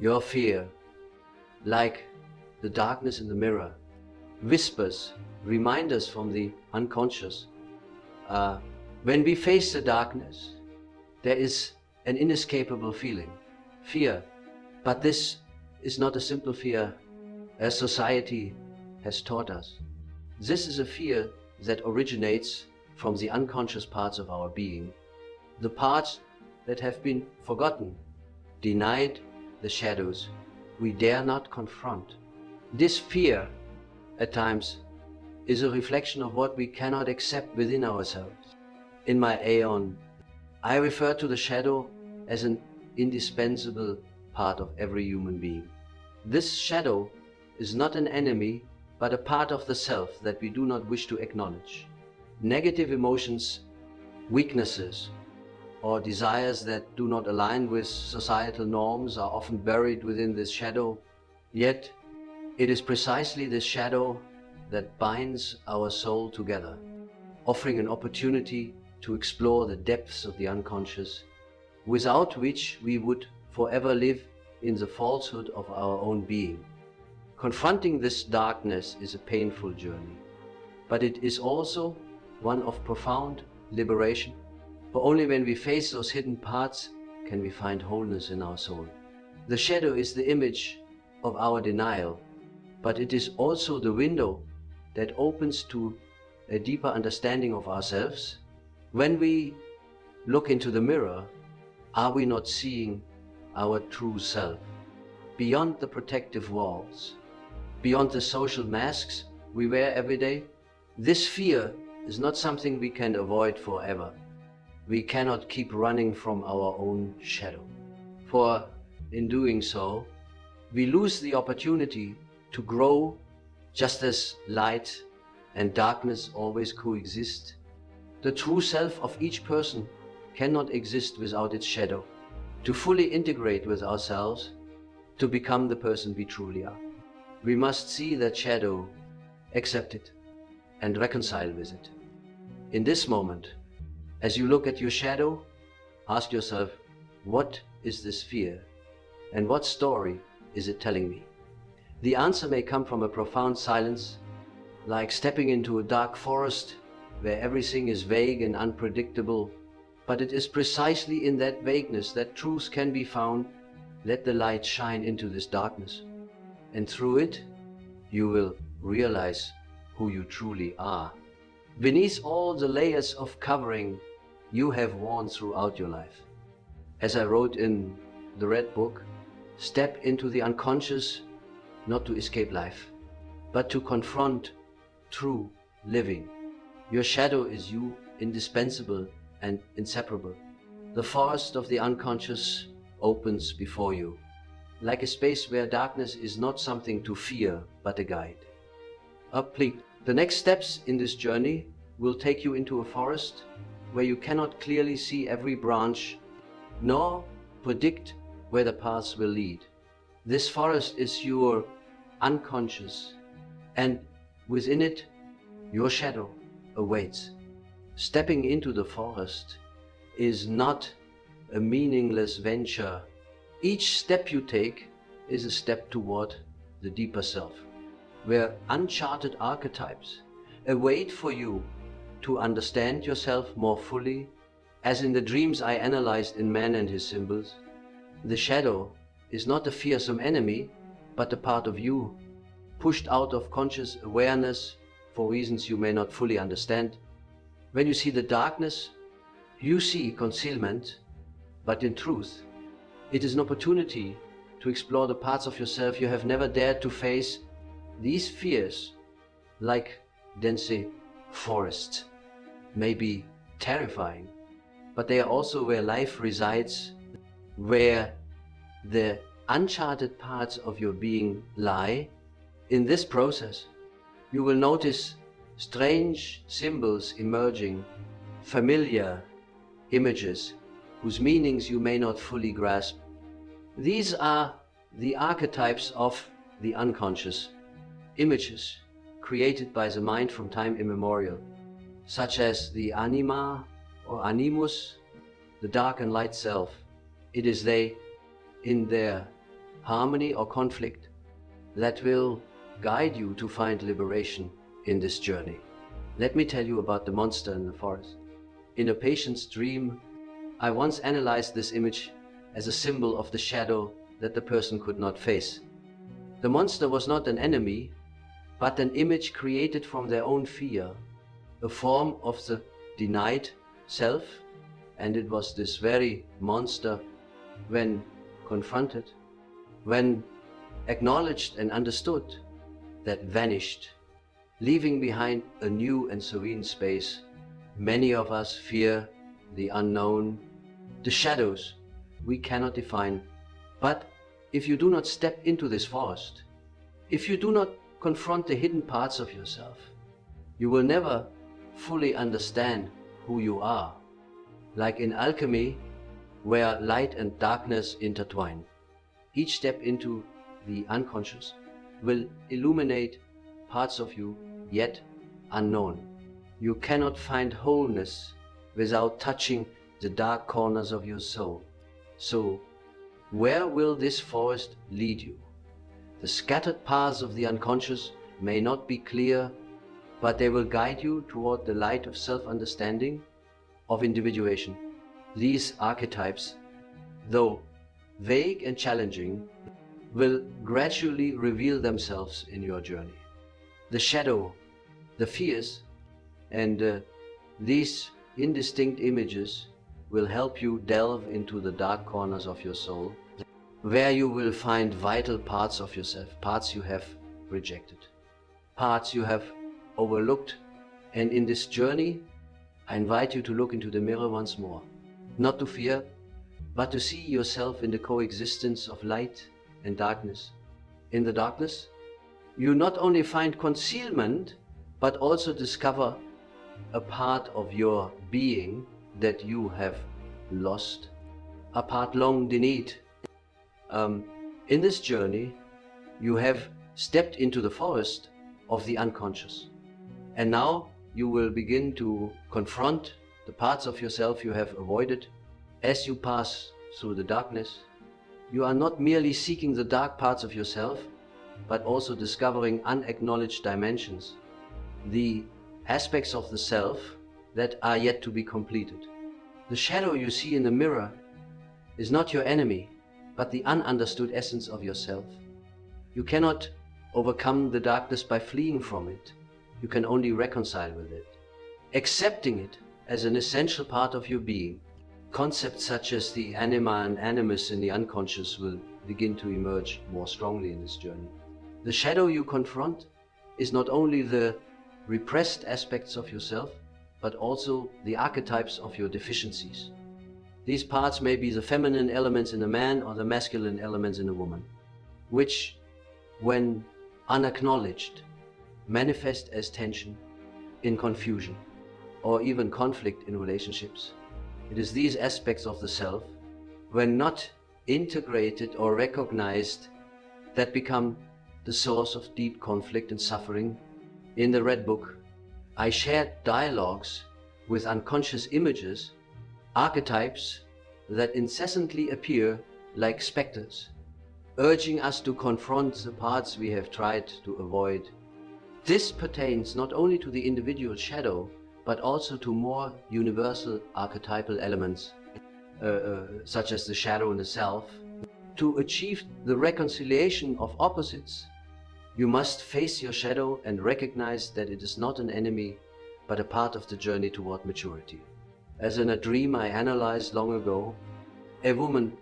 Your fear, like the darkness in the mirror, whispers, remind us from the unconscious. When we face the darkness, there is an inescapable feeling, fear. But this is not a simple fear, as society has taught us. This is a fear that originates from the unconscious parts of our being, the parts that have been forgotten, denied, the shadows we dare not confront. This fear, at times, is a reflection of what we cannot accept within ourselves. In my aeon, I refer to the shadow as an indispensable part of every human being. This shadow is not an enemy, but a part of the self that we do not wish to acknowledge. Negative emotions, weaknesses, or desires that do not align with societal norms are often buried within this shadow. Yet, it is precisely this shadow that binds our soul together, offering an opportunity to explore the depths of the unconscious, without which we would forever live in the falsehood of our own being. Confronting this darkness is a painful journey, but it is also one of profound liberation, for only when we face those hidden parts can we find wholeness in our soul. The shadow is the image of our denial, but it is also the window that opens to a deeper understanding of ourselves. When we look into the mirror, are we not seeing our true self? Beyond the protective walls, beyond the social masks we wear every day, this fear is not something we can avoid forever. We cannot keep running from our own shadow, for in doing so, we lose the opportunity to grow, just as light and darkness always coexist. The true self of each person cannot exist without its shadow. To fully integrate with ourselves, to become the person we truly are, we must see that shadow, accept it, and reconcile with it. In this moment, as you look at your shadow, ask yourself, what is this fear, and what story is it telling me? The answer may come from a profound silence, like stepping into a dark forest where everything is vague and unpredictable, but it is precisely in that vagueness that truth can be found. Let the light shine into this darkness, and through it, you will realize who you truly are. Beneath all the layers of covering you have worn throughout your life. As I wrote in the Red Book, step into the unconscious, not to escape life, but to confront true living. Your shadow is you, indispensable and inseparable. The forest of the unconscious opens before you, like a space where darkness is not something to fear, but a guide. A plea. The next steps in this journey will take you into a forest where you cannot clearly see every branch, nor predict where the paths will lead. This forest is your unconscious, and within it, your shadow awaits. Stepping into the forest is not a meaningless venture. Each step you take is a step toward the deeper self, where uncharted archetypes await for you to understand yourself more fully. As in the dreams I analyzed in Man and His Symbols, the shadow is not a fearsome enemy, but a part of you, pushed out of conscious awareness for reasons you may not fully understand. When you see the darkness, you see concealment, but in truth, it is an opportunity to explore the parts of yourself you have never dared to face. These fears, like dense forests, may be terrifying, but they are also where life resides, where the uncharted parts of your being lie. In this process, you will notice strange symbols emerging, familiar images whose meanings you may not fully grasp. These are the archetypes of the unconscious, images created by the mind from time immemorial, such as the anima or animus, the dark and light self. It is they, in their harmony or conflict that will guide you to find liberation in this journey. Let me tell you about the monster in the forest. In a patient's dream, I once analyzed this image as a symbol of the shadow that the person could not face. The monster was not an enemy, but an image created from their own fear, a form of the denied self, and it was this very monster, when confronted, when acknowledged and understood, that vanished, leaving behind a new and serene space. Many of us fear the unknown, the shadows we cannot define. But if you do not step into this forest, if you do not confront the hidden parts of yourself, you will never fully understand who you are. Like in alchemy, where light and darkness intertwine, each step into the unconscious will illuminate parts of you yet unknown. You cannot find wholeness without touching the dark corners of your soul. So, where will this forest lead you? The scattered paths of the unconscious may not be clear, but they will guide you toward the light of self-understanding, of individuation. These archetypes, though vague and challenging, will gradually reveal themselves in your journey. The shadow, the fears, and these indistinct images will help you delve into the dark corners of your soul, where you will find vital parts of yourself, parts you have rejected, parts you have overlooked. And in this journey, I invite you to look into the mirror once more, not to fear, but to see yourself in the coexistence of light and darkness. In the darkness, you not only find concealment, but also discover a part of your being that you have lost, a part long denied. In this journey, you have stepped into the forest of the unconscious. And now you will begin to confront the parts of yourself you have avoided. As you pass through the darkness, you are not merely seeking the dark parts of yourself, but also discovering unacknowledged dimensions, the aspects of the self that are yet to be completed. The shadow you see in the mirror is not your enemy, but the ununderstood essence of yourself. You cannot overcome the darkness by fleeing from it. You can only reconcile with it, accepting it as an essential part of your being. Concepts such as the anima and animus in the unconscious will begin to emerge more strongly in this journey. The shadow you confront is not only the repressed aspects of yourself, but also the archetypes of your deficiencies. These parts may be the feminine elements in a man or the masculine elements in a woman, which, when unacknowledged, manifest as tension, in confusion, or even conflict in relationships. It is these aspects of the self, when not integrated or recognized, that become the source of deep conflict and suffering. In the Red Book, I shared dialogues with unconscious images, archetypes that incessantly appear like specters, urging us to confront the parts we have tried to avoid. This pertains not only to the individual shadow, but also to more universal archetypal elements, such as the shadow in the self. To achieve the reconciliation of opposites, you must face your shadow and recognize that it is not an enemy, but a part of the journey toward maturity. As in a dream I analyzed long ago, a woman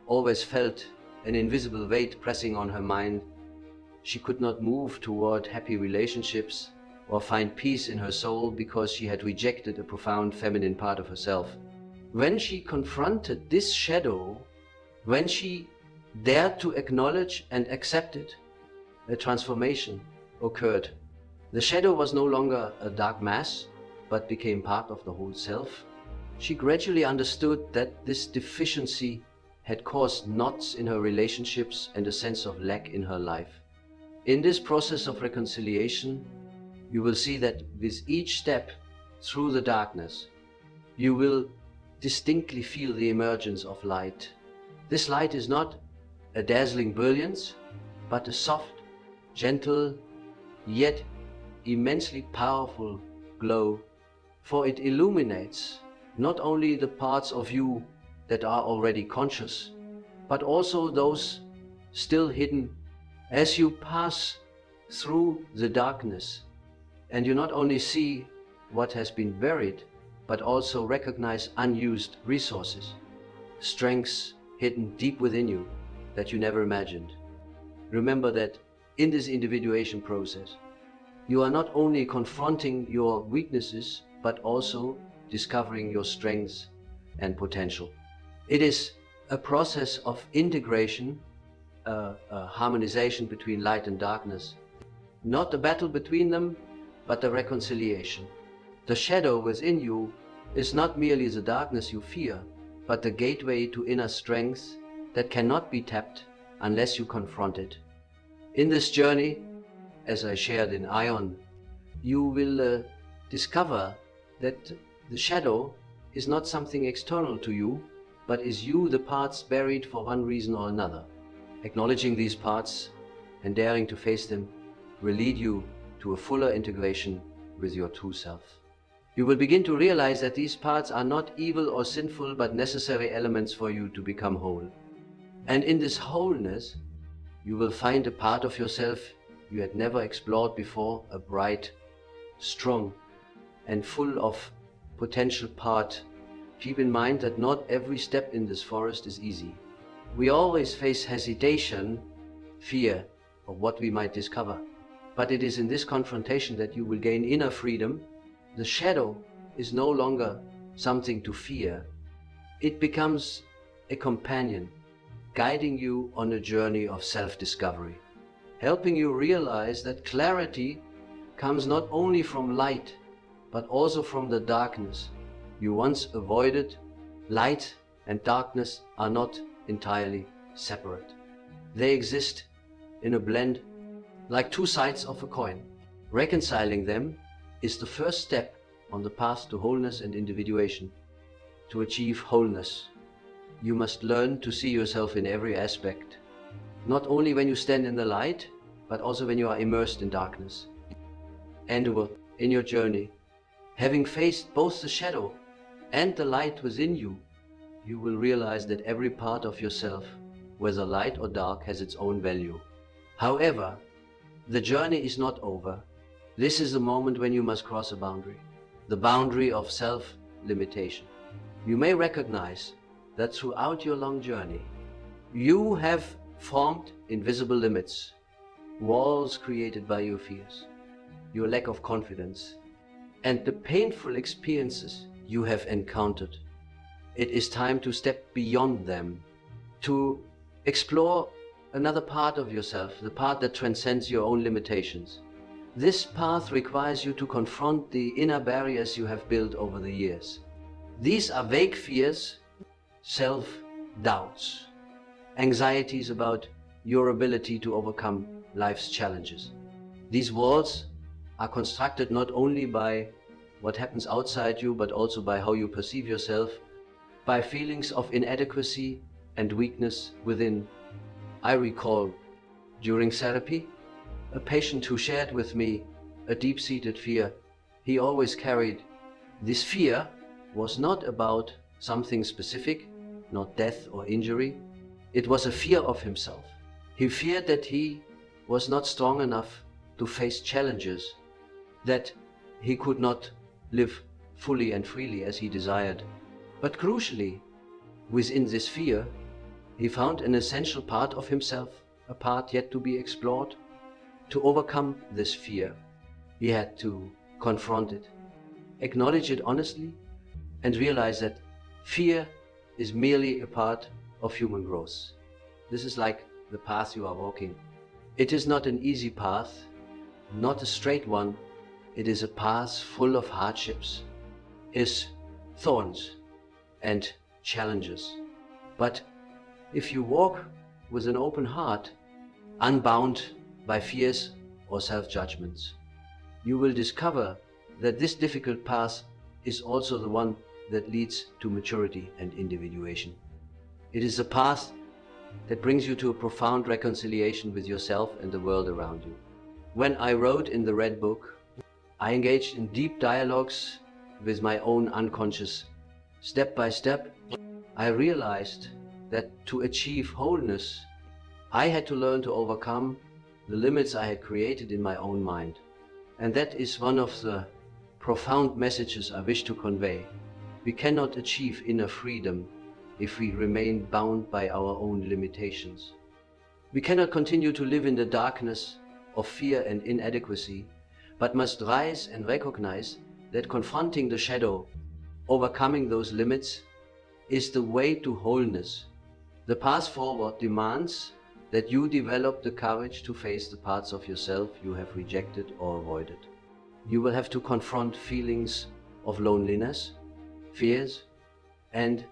always felt an invisible weight pressing on her mind. She could not move toward happy relationships or find peace in her soul because she had rejected a profound feminine part of herself. When she confronted this shadow, when she dared to acknowledge and accept it, a transformation occurred. The shadow was no longer a dark mass, but became part of the whole self. She gradually understood that this deficiency had caused knots in her relationships and a sense of lack in her life. In this process of reconciliation, you will see that with each step through the darkness, you will distinctly feel the emergence of light. This light is not a dazzling brilliance, but a soft, gentle, yet immensely powerful glow, for it illuminates not only the parts of you that are already conscious, but also those still hidden. As you pass through the darkness, and you not only see what has been buried, but also recognize unused resources, strengths hidden deep within you that you never imagined. Remember that in this individuation process, you are not only confronting your weaknesses, but also discovering your strengths and potential. It is a process of integration, a harmonization between light and darkness. Not a battle between them, but a reconciliation. The shadow within you is not merely the darkness you fear, but the gateway to inner strength that cannot be tapped unless you confront it. In this journey, as I shared in Ion, you will discover that the shadow is not something external to you, but is you, the parts buried for one reason or another. Acknowledging these parts and daring to face them will lead you to a fuller integration with your true self. You will begin to realize that these parts are not evil or sinful, but necessary elements for you to become whole. And in this wholeness, you will find a part of yourself you had never explored before, a bright, strong, and full of potential part. Keep in mind that not every step in this forest is easy. We always face hesitation, fear of what we might discover. But it is in this confrontation that you will gain inner freedom. The shadow is no longer something to fear. It becomes a companion, guiding you on a journey of self-discovery, helping you realize that clarity comes not only from light, but also from the darkness you once avoided. Light and darkness are not entirely separate. They exist in a blend, like two sides of a coin. Reconciling them is the first step on the path to wholeness and individuation. To achieve wholeness, you must learn to see yourself in every aspect, not only when you stand in the light, but also when you are immersed in darkness. And in your journey, having faced both the shadow and the light within you, you will realize that every part of yourself, whether light or dark, has its own value. However, the journey is not over. This is the moment when you must cross a boundary, the boundary of self-limitation. You may recognize that throughout your long journey, you have formed invisible limits, walls created by your fears, your lack of confidence, and the painful experiences you have encountered. It is time to step beyond them, to explore another part of yourself, the part that transcends your own limitations. This path requires you to confront the inner barriers you have built over the years. These are vague fears, self-doubts, anxieties about your ability to overcome life's challenges. These walls are constructed not only by what happens outside you, but also by how you perceive yourself, by feelings of inadequacy and weakness within. I recall, during therapy, a patient who shared with me a deep-seated fear. He always carried. This fear was not about something specific, not death or injury. It was a fear of himself. He feared that he was not strong enough to face challenges, that he could not live fully and freely as he desired. But crucially, within this fear, he found an essential part of himself, a part yet to be explored. To overcome this fear, he had to confront it, acknowledge it honestly, and realize that fear is merely a part of human growth. This is like the path you are walking. It is not an easy path, not a straight one. It is a path full of hardships, is thorns and challenges. But if you walk with an open heart, unbound by fears or self-judgments, you will discover that this difficult path is also the one that leads to maturity and individuation. It is a path that brings you to a profound reconciliation with yourself and the world around you. When I wrote in the Red Book, I engaged in deep dialogues with my own unconscious. Step by step, I realized that to achieve wholeness, I had to learn to overcome the limits I had created in my own mind. And that is one of the profound messages I wish to convey. We cannot achieve inner freedom if we remain bound by our own limitations. We cannot continue to live in the darkness of fear and inadequacy, but must rise and recognize that confronting the shadow, overcoming those limits, is the way to wholeness. The path forward demands that you develop the courage to face the parts of yourself you have rejected or avoided. You will have to confront feelings of loneliness, fears, and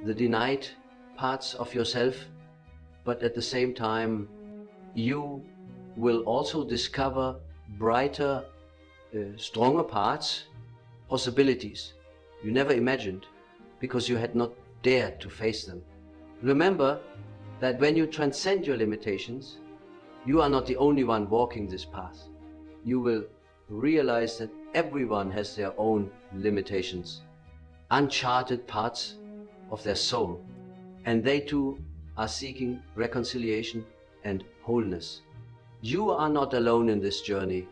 the denied parts of yourself, but at the same time, you will also discover brighter, stronger parts, possibilities you never imagined because you had not dared to face them. Remember that when you transcend your limitations, you are not the only one walking this path. You will realize that everyone has their own limitations, uncharted parts of their soul, and they too are seeking reconciliation and wholeness. You are not alone in this journey.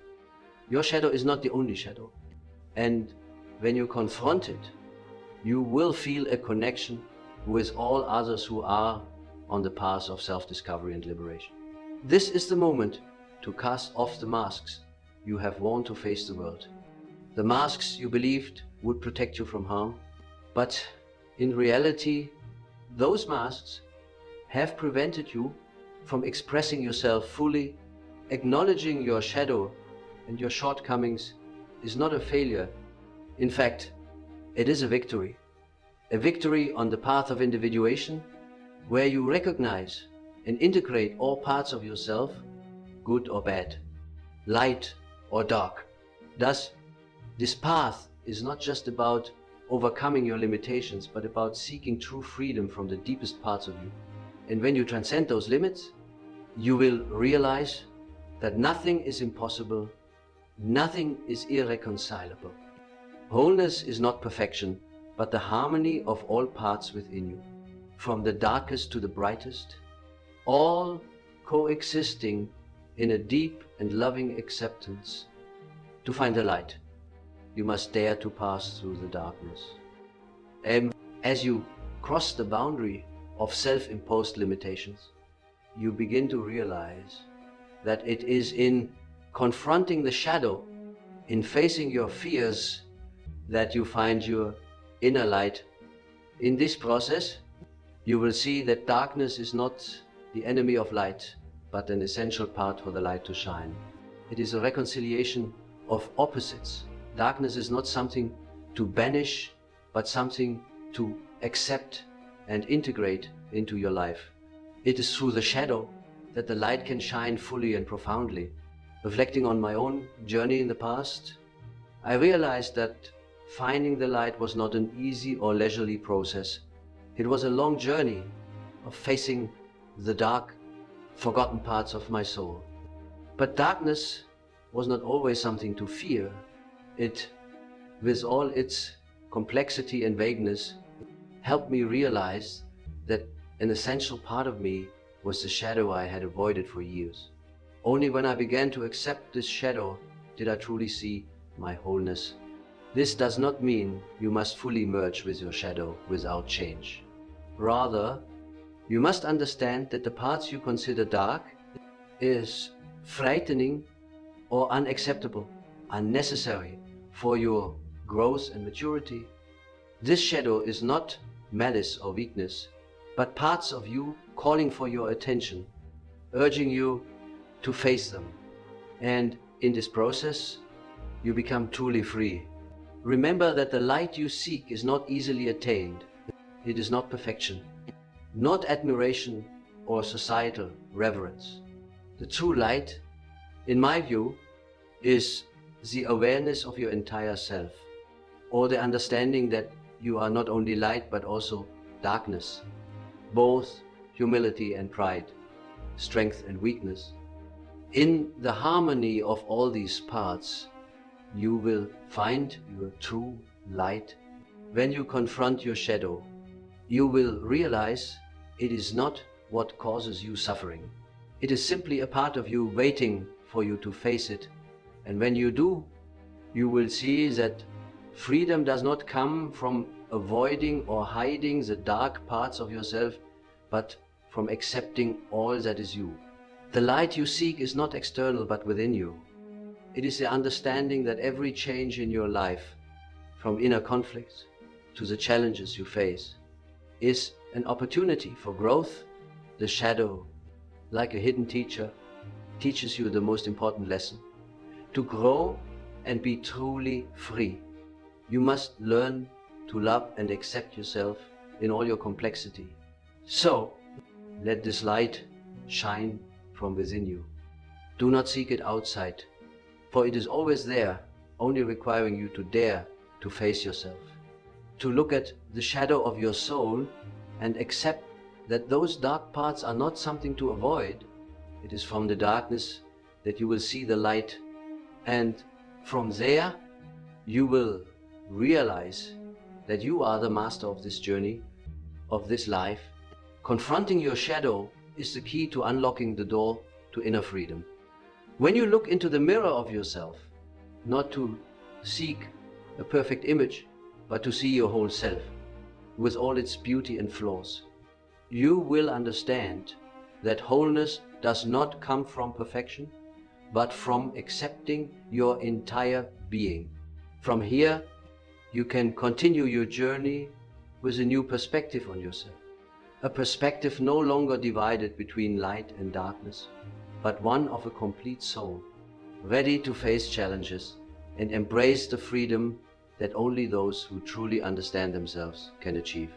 Your shadow is not the only shadow. And when you confront it, you will feel a connection with all others who are on the path of self-discovery and liberation. This is the moment to cast off the masks you have worn to face the world. The masks you believed would protect you from harm, but in reality, those masks have prevented you from expressing yourself fully. Acknowledging your shadow and your shortcomings is not a failure. In fact, it is a victory. A victory on the path of individuation, where you recognize and integrate all parts of yourself, good or bad, light or dark. Thus, this path is not just about overcoming your limitations, but about seeking true freedom from the deepest parts of you. And when you transcend those limits, you will realize that nothing is impossible, nothing is irreconcilable. Wholeness is not perfection, but the harmony of all parts within you, from the darkest to the brightest, all coexisting in a deep and loving acceptance. To find the light, you must dare to pass through the darkness. And as you cross the boundary of self-imposed limitations, you begin to realize that it is in confronting the shadow, in facing your fears, that you find your inner light. In this process, you will see that darkness is not the enemy of light, but an essential part for the light to shine. It is a reconciliation of opposites. Darkness is not something to banish, but something to accept and integrate into your life. It is through the shadow that the light can shine fully and profoundly. Reflecting on my own journey in the past, I realized that finding the light was not an easy or leisurely process. It was a long journey of facing the dark, forgotten parts of my soul. But darkness was not always something to fear. It, with all its complexity and vagueness, helped me realize that an essential part of me was the shadow I had avoided for years. Only when I began to accept this shadow did I truly see my wholeness. This does not mean you must fully merge with your shadow without change. Rather, you must understand that the parts you consider dark is frightening or unacceptable, unnecessary for your growth and maturity. This shadow is not malice or weakness, but parts of you calling for your attention, urging you to face them. And in this process, you become truly free. Remember that the light you seek is not easily attained. It is not perfection, not admiration or societal reverence. The true light, in my view, is the awareness of your entire self, or the understanding that you are not only light but also darkness, both humility and pride, strength and weakness. In the harmony of all these parts, you will find your true light. When you confront your shadow, you will realize it is not what causes you suffering. It is simply a part of you waiting for you to face it. And when you do, you will see that freedom does not come from avoiding or hiding the dark parts of yourself, but from accepting all that is you. The light you seek is not external but within you. It is the understanding that every change in your life, from inner conflicts to the challenges you face, is an opportunity for growth. The shadow, like a hidden teacher, teaches you the most important lesson: to grow and be truly free. You must learn to love and accept yourself in all your complexity. So, let this light shine from within you. Do not seek it outside, for it is always there, only requiring you to dare to face yourself, to look at the shadow of your soul and accept that those dark parts are not something to avoid. It is from the darkness that you will see the light, and from there you will realize that you are the master of this journey, of this life. Confronting your shadow is the key to unlocking the door to inner freedom. When you look into the mirror of yourself, not to seek a perfect image, but to see your whole self with all its beauty and flaws, you will understand that wholeness does not come from perfection, but from accepting your entire being. From here, you can continue your journey with a new perspective on yourself. A perspective no longer divided between light and darkness, but one of a complete soul, ready to face challenges and embrace the freedom that only those who truly understand themselves can achieve.